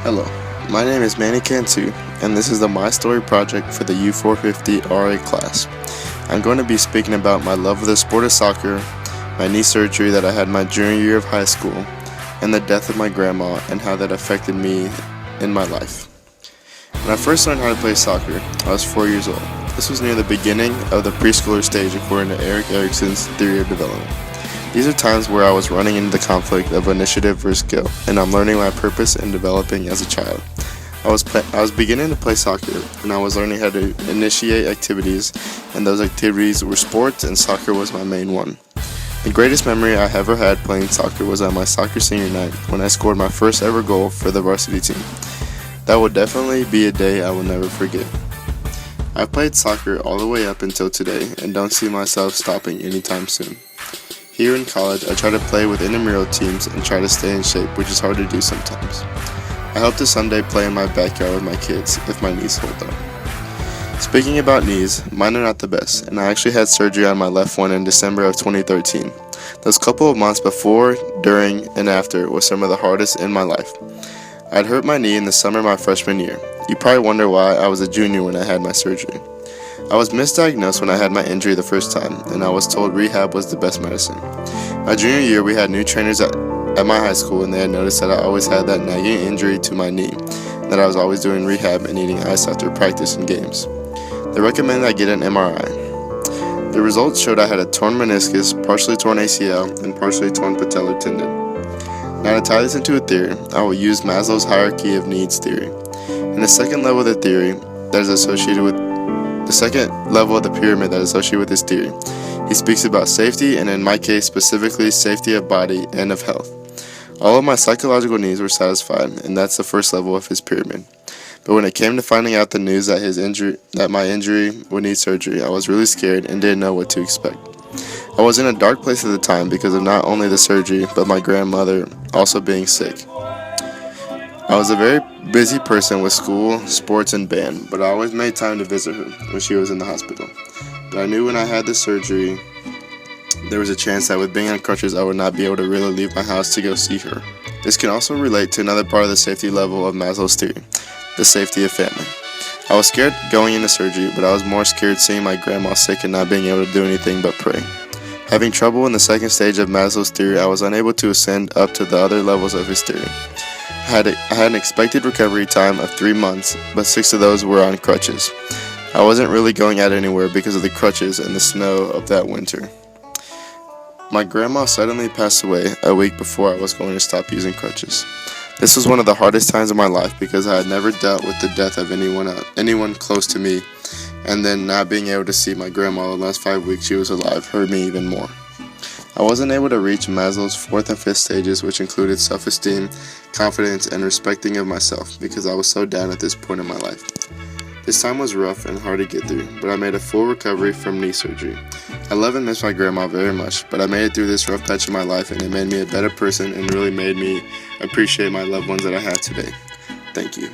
Hello, my name is Manny Cantu, and this is the My Story project for the U450 RA class. I'm going to be speaking about my love of the sport of soccer, my knee surgery that I had my junior year of high school, and the death of my grandma and how that affected me in my life. When I first learned how to play soccer, I was 4 years old. This was near the beginning of the preschooler stage according to Erik Erikson's theory of development. These are times where I was running into the conflict of initiative versus skill, and I'm learning my purpose and developing as a child. I was beginning to play soccer, and I was learning how to initiate activities, and those activities were sports, and soccer was my main one. The greatest memory I ever had playing soccer was on my soccer senior night when I scored my first ever goal for the varsity team. That will definitely be a day I will never forget. I've played soccer all the way up until today and don't see myself stopping anytime soon. Here in college, I try to play with intramural teams and try to stay in shape, which is hard to do sometimes. I hope to someday play in my backyard with my kids if my knees hold up. Speaking about knees, mine are not the best, and I actually had surgery on my left one in December of 2013. Those couple of months before, during, and after was some of the hardest in my life. I'd hurt my knee in the summer of my freshman year. You probably wonder why I was a junior when I had my surgery. I was misdiagnosed when I had my injury the first time, and I was told rehab was the best medicine. My junior year, we had new trainers at my high school, and they had noticed that I always had that nagging injury to my knee, and that I was always doing rehab and eating ice after practice and games. They recommended I get an MRI. The results showed I had a torn meniscus, partially torn ACL, and partially torn patellar tendon. Now to tie this into a theory, I will use Maslow's hierarchy of needs theory. In the second level of the theory that is associated with the second level of the pyramid that is associated with this theory, he speaks about safety, and in my case specifically safety of body and of health. All of my psychological needs were satisfied, and that's the first level of his pyramid. But when it came to finding out the news that my injury would need surgery, I was really scared and didn't know what to expect. I was in a dark place at the time because of not only the surgery, but my grandmother also being sick. I was a very busy person with school, sports, and band, but I always made time to visit her when she was in the hospital. But I knew when I had the surgery, there was a chance that with being on crutches, I would not be able to really leave my house to go see her. This can also relate to another part of the safety level of Maslow's theory, the safety of family. I was scared going into surgery, but I was more scared seeing my grandma sick and not being able to do anything but pray. Having trouble in the second stage of Maslow's theory, I was unable to ascend up to the other levels of his theory. I had an expected recovery time of 3 months, but 6 of those were on crutches. I wasn't really going out anywhere because of the crutches and the snow of that winter. My grandma suddenly passed away a week before I was going to stop using crutches. This was one of the hardest times of my life because I had never dealt with the death of anyone close to me, and then not being able to see my grandma the last 5 weeks she was alive hurt me even more. I wasn't able to reach Maslow's 4th and 5th stages, which included self-esteem, confidence, and respecting of myself because I was so down at this point in my life. This time was rough and hard to get through, but I made a full recovery from knee surgery. I love and miss my grandma very much, but I made it through this rough patch of my life, and it made me a better person and really made me appreciate my loved ones that I have today. Thank you.